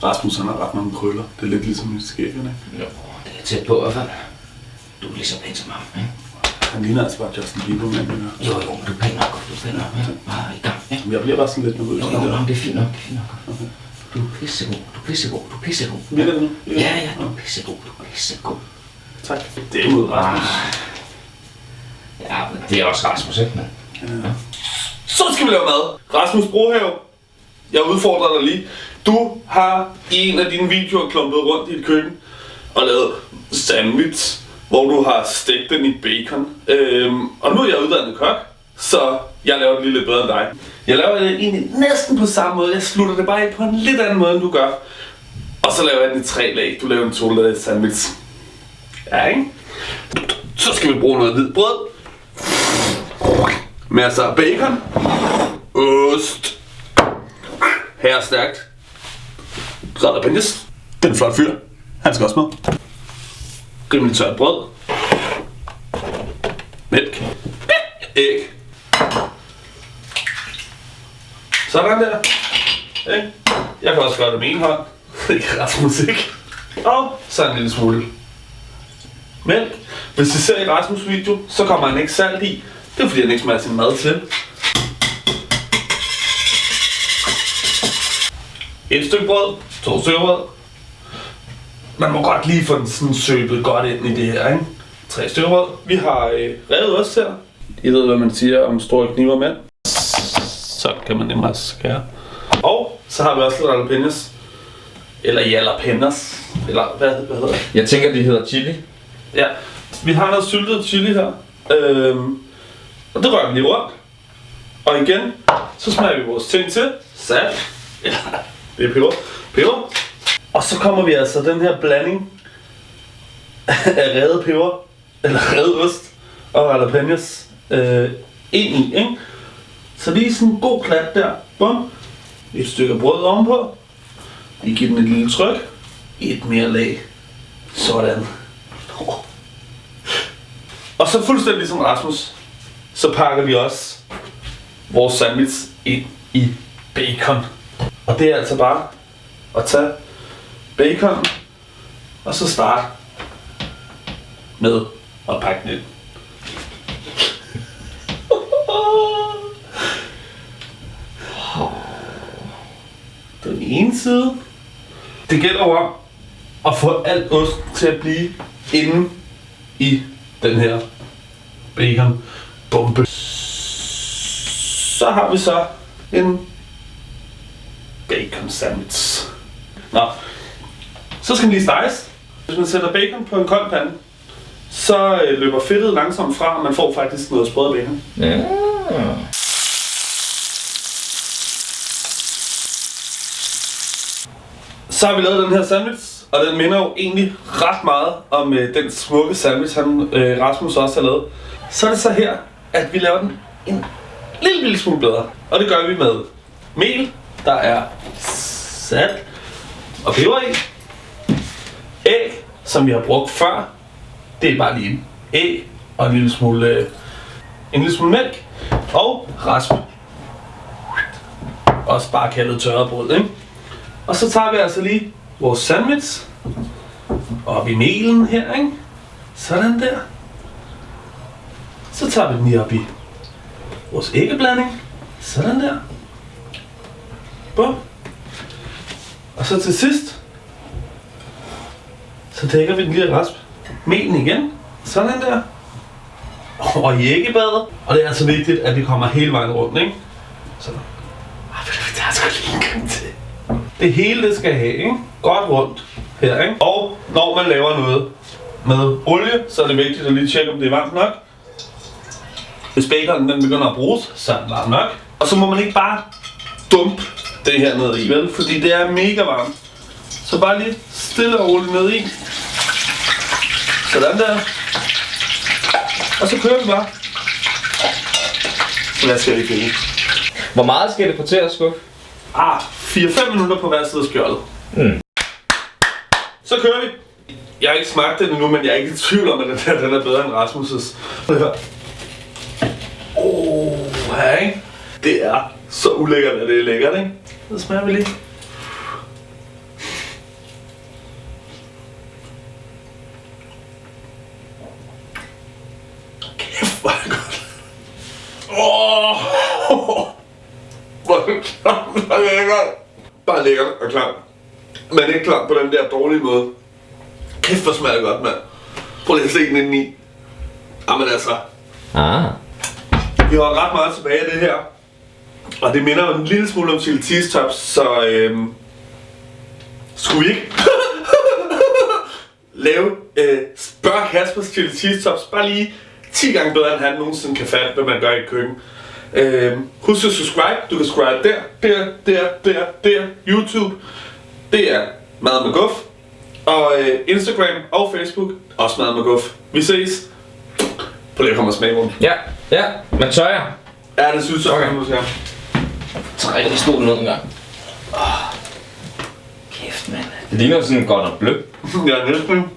Rasmus han har ret mange krøller. Det er lidt ligesom i skæggerne. Jo, det er tæt på i hvert fald. Du er lige så pæn som ham, ikke? Han ligner altså bare Justin Bieber, men Jo, du er pæn nok, ja. Bare i gang, ja. Jeg bliver bare sådan lidt nervøs. Jo, det er fint nok, Okay. Du er pissegod, Virker det nu? Ja, du er pissegod. Tak. Det er mod Rasmus. Ja, men det er også Rasmus, ikke? Ja. Så skal vi lave mad. Rasmus Brohave, jeg udfordrer dig lige. Du har i en af dine videoer klumpet rundt i et køkken og lavet sandwich, hvor du har stegt den i bacon. Og nu er jeg uddannet kok, så jeg laver det lige lidt bedre end dig. Jeg laver det egentlig næsten på samme måde. Jeg slutter det bare ind på en lidt anden måde, end du gør. Og så laver jeg den i 3 lag. Du laver en 2-laget sandwich. Ja, ikke? Så skal vi bruge noget hvidt brød. Masser af bacon. Ost. Her er stærkt. Jalapenos. Den er flot fyr. Han skal også med. Rimelig tørt brød. Mælk. Æg. Sådan der. Okay. Jeg kan også gøre det med en hånd. Det kan Rasmus ikke. Og så en lille smule mælk. Hvis I ser i Rasmus' video, så kommer han ikke salt i. Det er fordi han ikke smager sin mad til. Et stykke brød, 2 stykker brød. Man må godt lige få den sådan søbet godt ind i det her, ikke? 3 stykker brød. Vi har revet ost her. I ved, hvad man siger om store kniver med. Så kan man nemmere skære. Og så har vi også lidt jalapenos. Eller jalapenos. Eller hvad hedder det? Jeg tænker, det hedder chili. Ja, vi har noget syltet chili her. Og det rører vi lige rundt. Og igen, så smager vi vores ting til. Salt. Ja, det er peber. Og så kommer vi altså den her blanding af revet peber, eller revet ost og jalapenos ind i, ikke? Så lige sådan en god klat der. Bum. Et stykke brød ovenpå. Vi giver den et lille tryk. Et mere lag. Sådan. Og så fuldstændig ligesom Rasmus, så pakker vi også vores sandwich ind i bacon. Og det er altså bare at tage bacon og så starte med at pakke den ind. Den ene side. Det gælder om at få alt ost til at blive inde i den her bacon bombe. Så har vi så en bacon sandwich. Nå, så skal den lige steges. Hvis man sætter bacon på en kold pande, så løber fedtet langsomt fra, og man får faktisk noget sprød bacon. Ja. Så har vi lavet den her sandwich, og den minder jo egentlig ret meget om den smukke sandwich, Rasmus også har lavet. Så er det så her, at vi laver den en lille smule bedre. Og det gør vi med mel, der er salt og peber i. Æg, som vi har brugt før, det er bare lige æg og en lille smule mælk. Og rasp. Også bare kaldet tørret brød, ikke? Og så tager vi altså lige vores sandwich op i melen her, ikke? Sådan der. Så tager vi den lige op i vores æggeblanding. Sådan der. Bum. Og så til sidst, så dækker vi den lige rasp. Melen igen. Sådan der. Og i æggebadet. Og det er altså vigtigt, at vi kommer hele vejen rundt, ikke? Så. Det er sgu lige en gang til. Det hele det skal have, ikke? Godt rundt her, ikke? Og når man laver noget med olie, så er det vigtigt at lige tjekke, om det er varmt nok. Hvis baconen den begynder at bruges, så er den varmt nok. Og så må man ikke bare dumpe det her ned i, vel? Fordi det er mega varmt. Så bare lige stille og roligt ned i. Sådan der. Og så kører vi bare. Så hvad skal vi finde? Hvor meget skal det porteres, Skuf? 4-5 minutter på hver side af skjoldet. Så kører vi. Jeg har ikke smagt den endnu, men jeg er ikke i tvivl om, at den er bedre end Rasmus'. Hey. Det er så ulækkert, at det er lækkert, ikke? Så smager vi lige. Hvor er det klamt, og lækkert. Bare lækkert og klamt. Men ikke klamt på den der dårlige måde. Kæft, hvor smager det godt, mand. Prøv lige at se den indeni. Jamen altså. Vi har ret meget tilbage af det her. Og det minder jo en lille smule om chili cheese tops, så skulle vi ikke lave spørg Kaspers chili cheese tops bare lige 10 gange bedre, end han nogensinde kan fatte, hvad man gør i et køkken. Husk at subscribe. Du kan subscribe der, YouTube. Det er Mad med Guf. Og Instagram og Facebook, også Mad med Guf. Vi ses. Prøv lige at komme og smage rundt. Ja, men tør jeg? Ja, det synes jeg. Okay. Træk lige stolen ned en gang. Kæft, mand. Det ligner sådan godt og blødt. Ja, næsten.